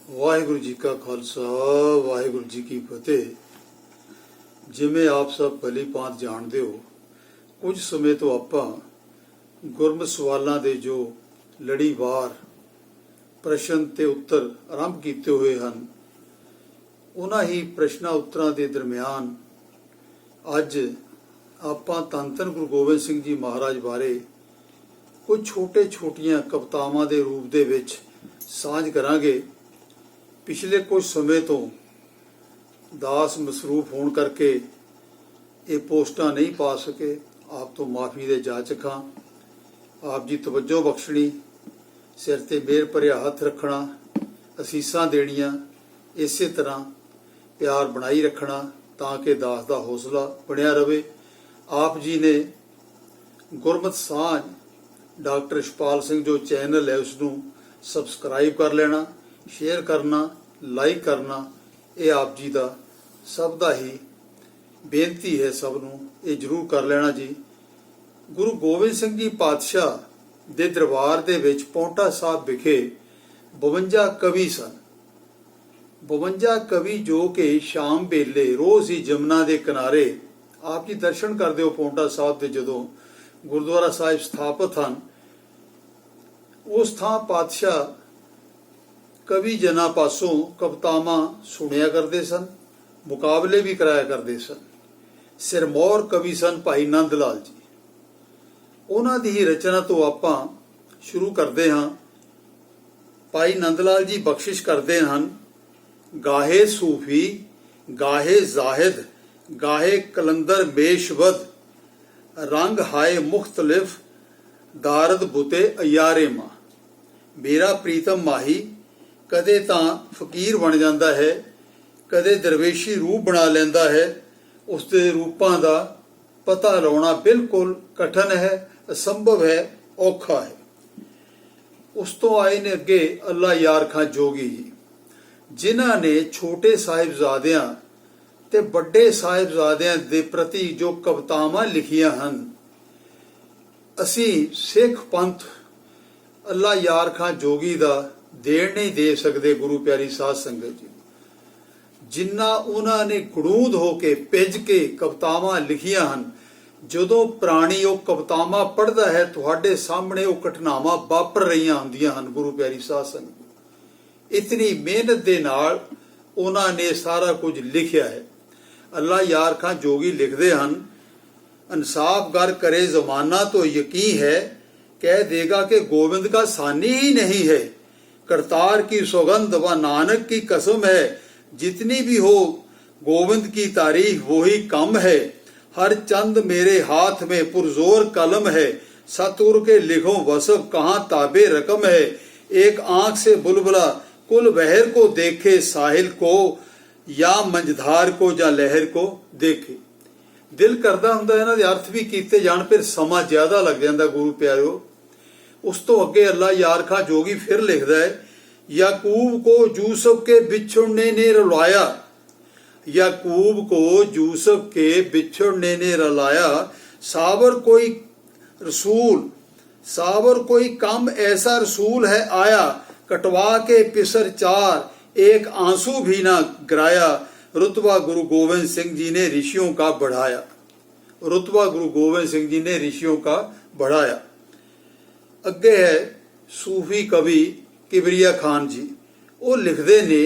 ਵਾਹਿਗੁਰੂ ਜੀ ਕਾ ਖਾਲਸਾ ਵਾਹਿਗੁਰੂ ਜੀ ਕੀ ਫਤਿਹ। ਜਿਵੇਂ ਆਪ ਸਭ ਭਲੀ ਭਾਂਤ ਜਾਣਦੇ ਹੋ, ਕੁਝ ਸਮੇਂ ਤੋਂ ਆਪਾਂ ਗੁਰਮਤਿ ਸਵਾਲਾਂ ਦੇ ਜੋ ਲੜੀਵਾਰ ਪ੍ਰਸ਼ਨ ਤੇ ਉੱਤਰ ਆਰੰਭ ਕੀਤੇ ਹੋਏ ਹਨ, ਉਹਨਾਂ ਹੀ ਪ੍ਰਸ਼ਨਾਂ ਉੱਤਰਾਂ ਦੇ ਦਰਮਿਆਨ ਅੱਜ ਆਪਾਂ ਧੰਨ ਧੰਨ ਗੁਰੂ ਗੋਬਿੰਦ ਸਿੰਘ ਜੀ ਮਹਾਰਾਜ ਬਾਰੇ ਕੁਝ ਛੋਟੀਆਂ ਕਵਿਤਾਵਾਂ ਦੇ ਰੂਪ ਦੇ ਵਿੱਚ ਸਾਂਝ ਕਰਾਂਗੇ। ਪਿਛਲੇ ਕੁਝ ਸਮੇਂ ਤੋਂ ਦਾਸ ਮਸਰੂਫ ਹੋਣ ਕਰਕੇ ਇਹ ਪੋਸਟਾਂ ਨਹੀਂ ਪਾ ਸਕੇ। ਆਪ ਤੋਂ ਮਾਫੀ ਦੇ ਜਾਚਕ ਹਾਂ। ਆਪ ਜੀ ਤਵੱਜੋ ਬਖਸ਼ਣੀ, ਸਿਰ ਤੇ ਮਿਹਰ ਭਰਿਆ ਹੱਥ ਰੱਖਣਾ, ਅਸੀਸਾਂ ਦੇਣੀਆਂ, ਇਸੇ ਤਰ੍ਹਾਂ ਪਿਆਰ ਬਣਾਈ ਰੱਖਣਾ ਤਾਂ ਕਿ ਦਾਸ ਦਾ ਹੌਸਲਾ ਬਣਿਆ ਰਵੇ। ਆਪ ਜੀ ਨੇ ਗੁਰਮਤਿ ਸਾਂਝ ਡਾਕਟਰ ਇਸ਼ਪਾਲ ਸਿੰਘ ਜੋ ਚੈਨਲ ਹੈ ਉਸ ਨੂੰ ਸਬਸਕ੍ਰਾਈਬ ਕਰ ਲੈਣਾ, ਸ਼ੇਅਰ ਕਰਨਾ, ਲਾਈਕ ਕਰਨਾ, ਇਹ ਆਪ ਜੀ ਦਾ ਸਭ ਦਾ ਹੀ ਬੇਨਤੀ ਹੈ। ਸਭ ਨੂੰ ਇਹ ਜ਼ਰੂਰ ਕਰ ਲੈਣਾ ਜੀ। ਗੁਰੂ ਗੋਬਿੰਦ ਸਿੰਘ ਜੀ ਪਾਤਸ਼ਾਹ ਦੇ ਦਰਬਾਰ ਦੇ ਵਿੱਚ ਪੌਂਟਾ ਸਾਹਿਬ ਵਿਖੇ 52 ਕਵੀ ਸਨ। 52 ਕਵੀ ਜੋ ਕਿ ਸ਼ਾਮ ਵੇਲੇ ਰੋਜ਼ ਹੀ ਜਮਨਾ ਦੇ ਕਿਨਾਰੇ ਆਪ ਜੀ ਦਰਸ਼ਨ ਕਰਦੇ ਹੋ ਪੌਂਟਾ ਸਾਹਿਬ ਦੇ, ਜਦੋਂ ਗੁਰਦੁਆਰਾ ਸਾਹਿਬ ਸਥਾਪਿਤ ਹਨ ਉਸ ਥਾਂ ਪਾਤਸ਼ਾਹ ਕਵੀ ਜਨਾਂ ਪਾਸੋਂ ਕਵਿਤਾਵਾਂ ਸੁਣਿਆ ਕਰਦੇ ਸਨ, ਮੁਕਾਬਲੇ ਵੀ ਕਰਾਇਆ ਕਰਦੇ ਸਨ। ਸਿਰਮੌਰ ਕਵੀ ਸਨ ਭਾਈ ਨੰਦ ਲਾਲ ਜੀ। ਉਹਨਾਂ ਦੀ ਹੀ ਰਚਨਾ ਤੋਂ ਆਪਾਂ ਸ਼ੁਰੂ ਕਰਦੇ ਹਾਂ। ਭਾਈ ਨੰਦ ਲਾਲ ਜੀ ਬਖਸ਼ਿਸ਼ ਕਰਦੇ ਹਨ, ਗਾਹੇ ਸੂਫੀ ਗਾਹੇ ਜ਼ਾਹਿਦ ਗਾਹੇ ਕਲੰਦਰ ਮੇਸ਼ਵਦ ਰੰਗ ਹਾਏ ਮੁਖਤਲਿਫ ਦਾਰਦ ਬੁਤੇ ਅਯਾਰੇ ਮਾਂ। ਮੇਰਾ ਪ੍ਰੀਤਮ ਮਾਹੀ ਕਦੇ ਤਾਂ ਫਕੀਰ ਬਣ ਜਾਂਦਾ ਹੈ, ਕਦੇ ਦਰਵੇਸ਼ੀ ਰੂਪ ਬਣਾ ਲੈਂਦਾ ਹੈ। ਉਸ ਦੇ ਰੂਪਾਂ ਦਾ ਪਤਾ ਲਾਉਣਾ ਬਿਲਕੁਲ ਕਠਨ ਹੈ, ਅਸੰਭਵ ਹੈ, ਔਖਾ ਹੈ। ਉਸ ਤੋਂ ਆਏ ਨੇ ਅੱਗੇ ਅੱਲਾ ਯਾਰ ਖਾਂ ਜੋਗੀ ਜੀ, ਜਿਨ੍ਹਾਂ ਨੇ ਛੋਟੇ ਸਾਹਿਬਜ਼ਾਦਿਆਂ ਤੇ ਵੱਡੇ ਸਾਹਿਬਜ਼ਾਦਿਆਂ ਦੇ ਪ੍ਰਤੀ ਜੋ ਕਵਿਤਾਵਾਂ ਲਿਖੀਆਂ ਹਨ। ਅਸੀਂ ਸਿੱਖ ਪੰਥ ਅੱਲਾ ਯਾਰ ਖਾਂ ਜੋਗੀ ਦਾ ਦੇਣ ਨਹੀਂ ਦੇ ਸਕਦੇ ਗੁਰੂ ਪਿਆਰੀ ਸਾਧ ਸੰਗਤ ਜੀ। ਜਿੰਨਾ ਉਹਨਾਂ ਨੇ ਗੜੂਦ ਹੋ ਕੇ ਭਿੱਜ ਕੇ ਕਵਿਤਾਵਾਂ ਲਿਖੀਆਂ ਹਨ, ਜਦੋਂ ਪ੍ਰਾਣੀ ਉਹ ਕਵਿਤਾਵਾਂ ਪੜ੍ਹਦਾ ਹੈ ਤੁਹਾਡੇ ਸਾਹਮਣੇ ਉਹ ਘਟਨਾਵਾਂ ਵਾਪਰ ਰਹੀਆਂ ਹੁੰਦੀਆਂ ਹਨ। ਗੁਰੂ ਪਿਆਰੀ ਸਾਧ ਸੰਗਤ ਇਤਨੀ ਮਿਹਨਤ ਦੇ ਨਾਲ ਉਹਨਾਂ ਨੇ ਸਾਰਾ ਕੁਝ ਲਿਖਿਆ ਹੈ। ਅੱਲਾ ਯਾਰ ਖਾਂ ਜੋਗੀ ਲਿਖਦੇ ਹਨ, इंसाफ गर करे जमाना तो यकीन है, कह देगा कि गोविंद का सानी ही नहीं है। करतार की सौगंध व नानक की कसम है, जितनी भी हो गोविंद की तारीफ वही कम है। हर चंद मेरे हाथ में पुरजोर कलम है, सतुर के लिखो वसफ कहाँ ताबे रकम है। एक आंख से बुलबुला कुल बहर को देखे साहिल को, या मंझधार को या लहर को देखे। ਦਿਲ ਕਰਦਾ ਹੁੰਦਾ ਇਹਨਾਂ ਦੇ ਅਰਥ ਵੀ ਕੀਤੇ ਜਾਣ, ਫਿਰ ਸਮਾਂ ਜ਼ਿਆਦਾ ਲੱਗ ਜਾਂਦਾ ਗੁਰੂ ਪਿਆਰਿਓ। ਉਸ ਤੋਂ ਅੱਗੇ ਅੱਲਾ ਯਾਰ ਖਾਂ ਜੋਗੀ ਫਿਰ ਲਿਖਦਾ ਹੈ, याकूब को यूसुफ के बिछुड़ने ने रुलाया, याकूब को यूसुफ के बिछुड़ने ने रुलाया। साबर कोई रसूल साबर कोई कम ऐसा रसूल है आया, कटवा के पिसर चार एक आंसू भी ना गिराया। रुतबा गुरु गोविंद सिंह जी ने ऋषियों का बढ़ाया, रुतबा गुरु गोविंद सिंह जी ने ऋषियों का बढ़ाया। अगे है सूफी कवि किबरिया खान जी। वो लिखते ने,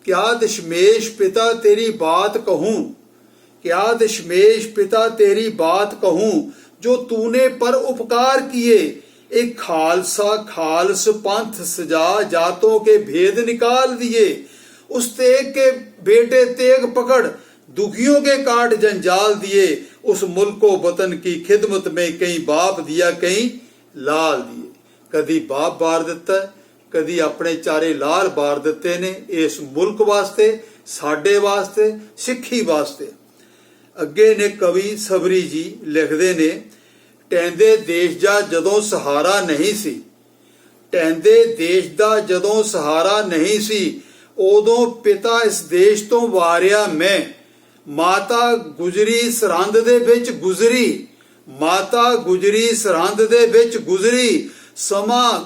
क्या दशमेश पिता तेरी बात कहूँ, क्या दशमेश पिता तेरी बात कहूँ, जो तूने पर उपकार किए। एक खालसा खालस पंथ सजा जातों के भेद निकाल दिए। उस तेग के बेटे तेग पकड़ दुखियों के काट जंजाल दिए। उस मुल्क को वतन की खिदमत में कई बाप दिया कई लाल दिए। कदी बाप बार दिता, कदी अपने चारे लाल बार दिते ने इस मुल्क वास्ते, साडे वास्ते, सिੱਖੀ वास्ते। अगे ने कवि सबरी जी लिखते ने, टैंदे देश जा जदों सहारा नहीं सी, टैंदे देश दा जदों सहारा नहीं सी, ਉਦੋਂ ਪਿਤਾ ਇਸ ਦੇਸ਼ ਤੋਂ ਵਾਰਿਆ ਮੈਂ। ਮਾਤਾ ਗੁਜਰੀ ਸਰਹੰਦ ਦੇ ਵਿੱਚ ਗੁਜ਼ਰੀ, ਮਾਤਾ ਗੁਜਰੀ ਸਰਹੰਦ ਦੇ ਵਿੱਚ ਗੁਜ਼ਰੀ। ਸਮਾਂ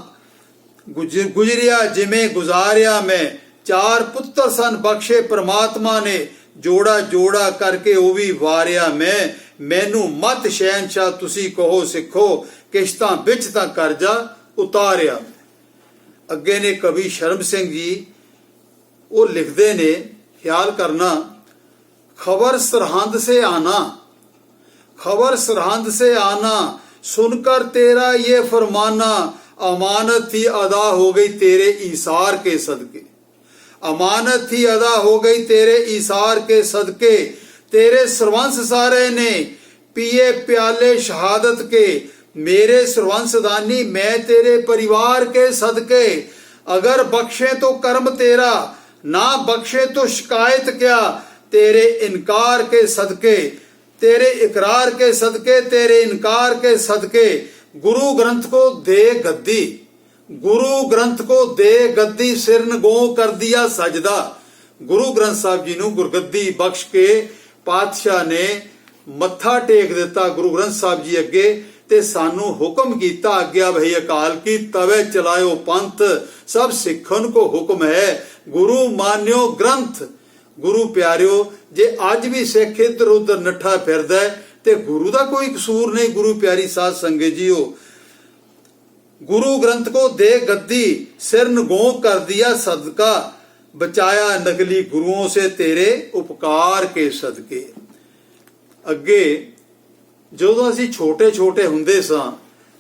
ਗੁਜ਼ਰਿਆ ਜਿਵੇਂ ਗੁਜ਼ਾਰਿਆ ਮੈਂ, ਚਾਰ ਪੁੱਤਰ ਸਨ ਬਖਸ਼ੇ ਪ੍ਰਮਾਤਮਾ ਨੇ, ਜੋੜਾ ਜੋੜਾ ਕਰਕੇ ਉਹ ਵੀ ਵਾਰਿਆ ਮੈਂ। ਮੈਨੂੰ ਮਤ ਸ਼ਹਿਨਸ਼ਾਹ ਤੁਸੀਂ ਕਹੋ ਸਿੱਖੋ, ਕਿਸ਼ਤਾਂ ਵਿੱਚ ਤਾਂ ਕਰਜ਼ਾ ਉਤਾਰਿਆ। ਅੱਗੇ ਨੇ ਕਵੀ ਸ਼ਰਮ ਸਿੰਘ ਜੀ, ਉਹ ਲਿਖਦੇ ਨੇ, ਖਿਆਲ ਕਰਨਾ, खबर सरहंद से आना, खबर सरहंद से आना, सुनकर तेरा ये फरमाना, अमानत थी अदा हो गई तेरे ईसार के सदके, अमानत थी अदा हो गई तेरे ईसार के सदके, तेरे सरवंश सारे ने पिए प्याले शहादत के, मेरे सरवंशदानी मैं तेरे परिवार के सदके, अगर बख्शे तो कर्म तेरा, ना बख्शे तो शिकायत क्या, तेरे इनकार के सदके, तेरे इकरार के सदके, तेरे इनकार के सदके, गुरु ग्रंथ को दे गद्दी, गुरु ग्रंथ को दे गद्दी, सिर नगो कर दिया सजदा। गुरु ग्रंथ साहब जी नूं गुरगद्दी बख्श के पातशाह ने मत्था टेक दिता गुरु ग्रंथ साहब जी अगे, ते सानू हुक्म कीता, आज्ञा भई अकाल की तवे चलायो पंथ, सब सिखन को हुक्म है गुरु मान्यो ग्रंथ। गुरु प्यारियो, जे अज भी सिख इधर उधर नठा फिरदा है ते गुरु दा कोई कसूर नहीं। गुरु प्यारी साध संगत जीओ, गुरु ग्रंथ को दे गद्दी, सिर नगो कर दिया सदका, बचाया नकली गुरुओं से तेरे उपकार के सदके। अगे ਜਦੋਂ ਅਸੀਂ ਛੋਟੇ ਛੋਟੇ ਹੁੰਦੇ ਸਾਂ,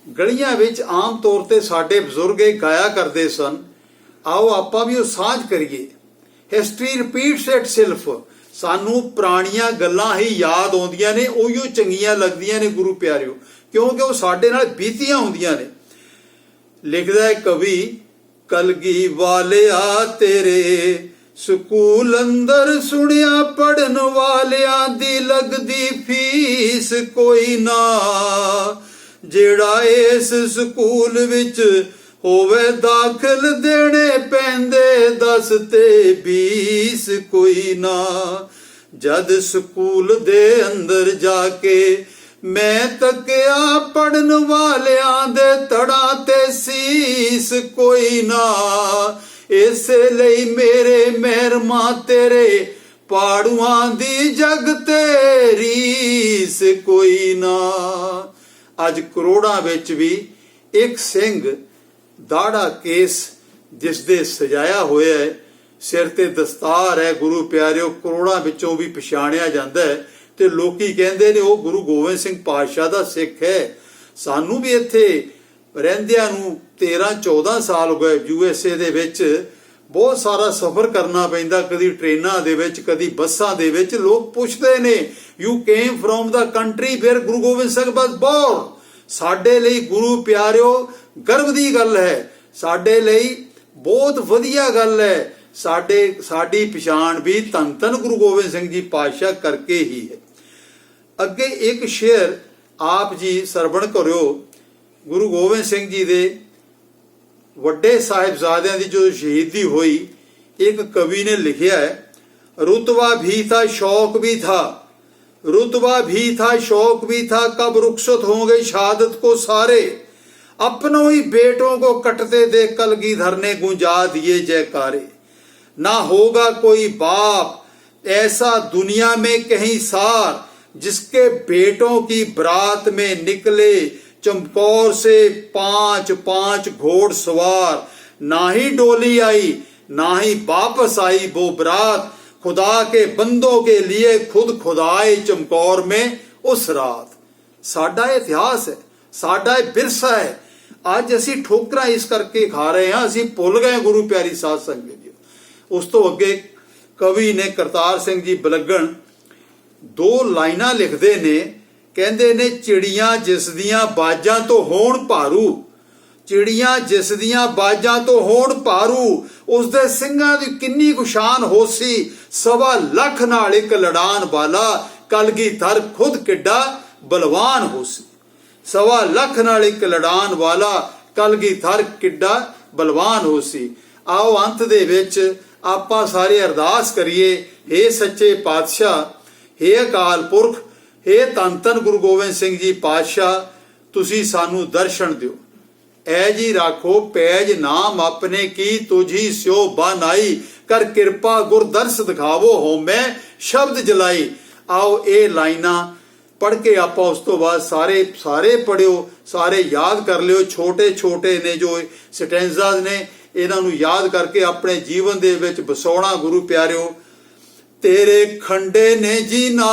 ਗਲੀਆਂ ਵਿੱਚ ਆਮ ਤੌਰ ਤੇ ਸਾਡੇ ਬਜ਼ੁਰਗ ਇਹ ਗਾਇਆ ਕਰਦੇ ਸਨ, ਆਓ ਆਪਾਂ ਵੀ ਉਹ ਸਾਂਝ ਕਰੀਏ। ਹਿਸਟਰੀ ਰਿਪੀਟਸ ਇਟਸੈਲਫ, ਸਾਨੂੰ ਪੁਰਾਣੀਆਂ ਗੱਲਾਂ ਹੀ ਯਾਦ ਆਉਂਦੀਆਂ ਨੇ, ਉਹੀਓ ਚੰਗੀਆਂ ਲੱਗਦੀਆਂ ਨੇ ਗੁਰੂ ਪਿਆਰਿਓ, ਕਿਉਂਕਿ ਉਹ ਸਾਡੇ ਨਾਲ ਬੀਤੀਆਂ ਹੁੰਦੀਆਂ ਨੇ। ਲਿਖਦਾ ਹੈ ਕਵੀ, ਕਲਗੀ ਵਾਲਿਆ ਤੇਰੇ ਸਕੂਲ ਅੰਦਰ ਸੁਣਿਆ ਪੜਨ ਵਾਲਿਆਂ ਦੀ ਲੱਗਦੀ ਫੀਸ ਕੋਈ ਨਾ, ਜਿਹੜਾ ਇਸ ਸਕੂਲ ਵਿੱਚ ਹੋਵੇ ਦਾਖਲ ਦੇਣੇ ਪੈਂਦੇ 10 ਤੇ 20 ਕੋਈ ਨਾ। ਜਦ ਸਕੂਲ ਦੇ ਅੰਦਰ ਜਾ ਕੇ ਮੈਂ ਤੱਕਿਆ ਪੜਨ ਵਾਲਿਆਂ ਦੇ ਧੜਾਂ ਤੇ ਸੀਸ ਕੋਈ ਨਾ, ਇਸੇ ਲਈ ਮੇਰੇ ਮਹਿਰਮਾ ਤੇਰੇ ਪਾੜੂਆਂ ਦੀ ਜਗ ਤੇ ਰੀਸ ਕੋਈ ਨਾ। ਅੱਜ ਕਰੋੜਾਂ ਵਿੱਚ ਵੀ ਇੱਕ ਸਿੰਘ ਦਾੜਾ ਕੇਸ ਜਿਸ ਦੇ ਸਜਾਇਆ ਹੋਇਆ ਹੈ, ਸਿਰ ਤੇ ਦਸਤਾਰ ਹੈ, ਗੁਰੂ ਪਿਆਰਿਓ ਕਰੋੜਾਂ ਵਿੱਚੋਂ ਵੀ ਪਛਾਣਿਆ ਜਾਂਦਾ ਹੈ, ਤੇ ਲੋਕੀ ਕਹਿੰਦੇ ਨੇ ਉਹ ਗੁਰੂ ਗੋਬਿੰਦ ਸਿੰਘ ਪਾਤਸ਼ਾਹ ਦਾ ਸਿੱਖ ਹੈ। ਸਾਨੂੰ ਵੀ ਇੱਥੇ ਰਹਿੰਦਿਆਂ ਨੂੰ 13-14 ਸਾਲ ਹੋ ਗਏ, USA ਦੇ ਵਿੱਚ ਬਹੁਤ ਸਾਰਾ ਸਫ਼ਰ ਕਰਨਾ ਪੈਂਦਾ, ਕਦੀ ਟ੍ਰੇਨਾਂ ਦੇ ਵਿੱਚ, ਕਦੀ ਬੱਸਾਂ ਦੇ ਵਿੱਚ। ਲੋਕ ਪੁੱਛਦੇ ਨੇ, you came from the country where Guru Gobind Singh was born. ਸਾਡੇ ਲਈ ਗੁਰੂ ਪਿਆਰਿਓ ਗਰਵ ਦੀ ਗੱਲ ਹੈ, ਸਾਡੇ ਲਈ ਬਹੁਤ ਵਧੀਆ ਗੱਲ ਹੈ। ਸਾਡੀ ਪਛਾਣ ਵੀ ਧੰਨ ਧੰਨ ਗੁਰੂ ਗੋਬਿੰਦ ਸਿੰਘ ਜੀ ਪਾਤਸ਼ਾਹ ਕਰਕੇ ਹੀ ਹੈ। ਅੱਗੇ ਇੱਕ ਸ਼ੇਰ ਆਪ ਜੀ ਸਰਵਣ ਕਰਿਓ। ਗੁਰੂ ਗੋਬਿੰਦ ਸਿੰਘ ਜੀ ਦੇ ਵੱਡੇ ਸਾਹਿਬਜ਼ਾਦਿਆਂ ਦੀ ਜੋ ਸ਼ਹੀਦੀ ਹੋਈ, ਇੱਕ ਕਵੀ ਨੇ ਲਿਖਿਆ ਹੈ, रुतबा भी था शौक भी था, रुतबा भी था शौक भी था, कब रुखसत होंगे शहादत को सारे, अपनों ही बेटों को कटते देख कलगीधर ने गुंजा दिए जयकारे। ना होगा कोई बाप ऐसा दुनिया में कहीं सार, जिसके बेटों की बरात में निकले चमकौर से 5-5 घोड़सवार। ना ही डोली आई ना ही वापस आई वो बरात, खुदा के बंदों के लिए खुद खुदाए चमकौर में उस रात। साडा इतिहास है, साडा विरसा है। ਅੱਜ ਅਸੀਂ ਠੋਕਰਾਂ ਇਸ ਕਰਕੇ ਖਾ ਰਹੇ ਹਾਂ, ਅਸੀਂ ਭੁੱਲ ਗਏ ਗੁਰੂ ਪਿਆਰੀ ਸਾਧ ਸੰਗਤ ਜੀ। ਉਸ ਤੋਂ ਅੱਗੇ ਕਵੀ ਨੇ ਕਰਤਾਰ ਸਿੰਘ ਜੀ ਬਲਗਣ 2 ਲਾਈਨਾਂ ਲਿਖਦੇ ਨੇ, ਕਹਿੰਦੇ ਨੇ, ਚਿੜੀਆਂ ਜਿਸ ਦੀਆਂ ਬਾਜਾਂ ਤੋਂ ਹੋਣ ਭਾਰੂ, ਚਿੜੀਆਂ ਜਿਸ ਦੀਆਂ ਬਾਜਾਂ ਤੋਂ ਹੋਣ ਭਾਰੂ, ਉਸ ਦੇ ਸਿੰਘਾਂ ਦੀ ਕਿੰਨੀ ਕੁ ਸ਼ਾਨ ਹੋਸੀ, 1.25 ਲੱਖ ਨਾਲ ਇੱਕ ਲੜਾਨ ਵਾਲਾ, ਕਲਗੀਧਰ ਖੁਦ ਕਿੱਡਾ ਬਲਵਾਨ ਹੋਸੀ। 1.25 ਲੱਖ ਨਾਲ ਇੱਕ ਲੜਾਨ ਵਾਲਾ, ਕਲਗੀਧਰ ਕਿੱਡਾ ਬਲਵਾਨ ਹੋਸੀ। ਆਓ ਅੰਤ ਦੇ ਵਿੱਚ ਆਪਾਂ ਸਾਰੇ ਅਰਦਾਸ ਕਰੀਏ, हे ਸੱਚੇ ਪਾਤਸ਼ਾਹ, हे ਅਕਾਲ ਪੁਰਖ, हे ਧੰਨ ਧੰਨ ਗੁਰੂ ਗੋਬਿੰਦ ਸਿੰਘ ਜੀ ਪਾਤਸ਼ਾਹ, ਤੁਸੀਂ ਸਾਨੂੰ ਦਰਸ਼ਨ ਦਿਓ। ਐ ਜੀ ਰਾਖੋ ਪੈਜ ਨਾਮ ਆਪਣੇ ਕੀ ਤੁਝੀ ਸਿਓ ਬਾਨਾਈ, ਕਰ ਕਿਰਪਾ ਗੁਰ ਦਰਸ ਦਿਖਾਵੋ ਹਉਮੈ ਸ਼ਬਦ ਜਲਾਈ। ਆਓ ਇਹ ਲਾਈਨਾਂ ਪੜ੍ਹ ਕੇ ਆਪਾਂ ਉਸ ਤੋਂ ਬਾਅਦ ਸਾਰੇ ਪੜਿਓ, ਸਾਰੇ ਯਾਦ ਕਰ ਲਿਓ। ਛੋਟੇ ਛੋਟੇ ਨੇ ਜੋ ਸਟੈਂਜ਼ਾਸ ਨੇ, ਇਹਨਾਂ ਨੂੰ ਯਾਦ ਕਰਕੇ ਆਪਣੇ ਜੀਵਨ ਦੇ ਵਿੱਚ ਵਸਾਉਣਾ। ਗੁਰੂ ਪਿਆਰਿਓ, ਤੇਰੇ ਖੰਡੇ ਨੇ ਜੀ ਨਾ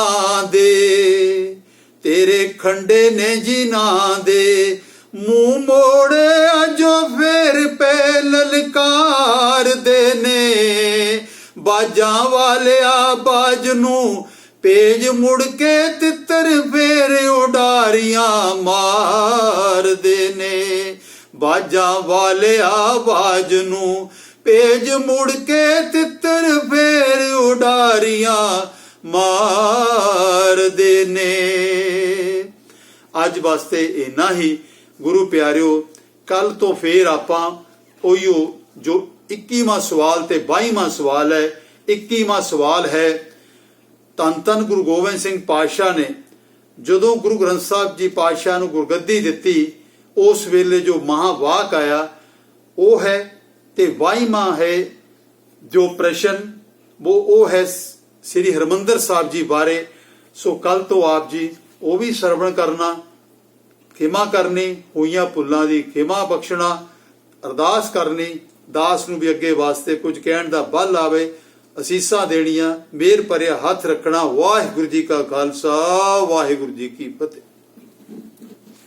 ਦੇ, ਤੇਰੇ ਖੰਡੇ ਨੇ ਜੀ ਨਾ ਦੇ, ਮੂੰਹ ਮੋੜਿਆ ਜੋ ਫੇਰ ਪੈ ਲਲਕਾਰ ਦੇ ਨੇ। ਬਾਜਾਂ ਵਾਲਿਆ ਬਾਜ ਨੂੰ ਪੇਜ ਮੁੜ ਕੇ ਤਿੱਤਰ ਫੇਰ ਉਡਾਰੀਆਂ ਮਾਰਦੇ ਨੇ। ਬਾਜਾਂ ਵਾਲਿਆ ਬਾਜ ਨੂੰ ਪੇਜ ਮੁੜ ਕੇ ਤਿੱਤਰ ਫੇਰ ਉਡਾਰੀਆਂ ਮਾਰਦੇ ਨੇ। ਅੱਜ ਵਾਸਤੇ ਇੰਨਾ ਹੀ ਗੁਰੂ ਪਿਆਰਿਓ। ਕੱਲ ਤੋਂ ਫੇਰ ਆਪਾਂ ਉਹੀਓ ਜੋ 21ਵਾਂ ਸਵਾਲ ਤੇ 22ਵਾਂ ਸਵਾਲ ਹੈ। 21ਵਾਂ ਸਵਾਲ ਹੈ, ਧੰਨ ਧੰਨ ਗੁਰੂ ਗੋਬਿੰਦ ਸਿੰਘ ਪਾਤਸ਼ਾਹ ਨੇ ਜਦੋਂ ਗੁਰੂ ਗ੍ਰੰਥ ਸਾਹਿਬ ਜੀ ਪਾਤਸ਼ਾਹ ਨੂੰ ਗੁਰਗੱਦੀ ਦਿੱਤੀ, ਉਸ ਵੇਲੇ ਜੋ ਮਹਾਵਾਕ ਆਇਆ ਉਹ ਹੈ। ਤੇ 22ਵਾਂ ਹੈ ਜੋ ਪ੍ਰਸ਼ਨ ਉਹ ਹੈ ਸ੍ਰੀ ਹਰਿਮੰਦਰ ਸਾਹਿਬ ਜੀ ਬਾਰੇ। ਸੋ ਕੱਲ ਤੋਂ ਆਪ ਜੀ ਉਹ ਵੀ ਸਰਵਣ ਕਰਨਾ, ਖਿਮਾ ਕਰਨੀ, ਹੋਈਆਂ ਭੁੱਲਾਂ ਦੀ ਖਿਮਾ ਬਖਸ਼ਣਾ, ਅਰਦਾਸ ਕਰਨੀ, ਦਾਸ ਨੂੰ ਵੀ ਅੱਗੇ ਵਾਸਤੇ ਕੁਝ ਕਹਿਣ ਦਾ ਬਲ ਆਵੇ, ਅਸੀਸਾਂ ਦੇਣੀਆਂ, ਮਿਹਰ ਭਰਿਆ ਹੱਥ ਰੱਖਣਾ। ਵਾਹਿਗੁਰੂ ਜੀ ਕਾ ਖਾਲਸਾ, ਵਾਹਿਗੁਰੂ ਜੀ ਕੀ ਫਤਿਹ।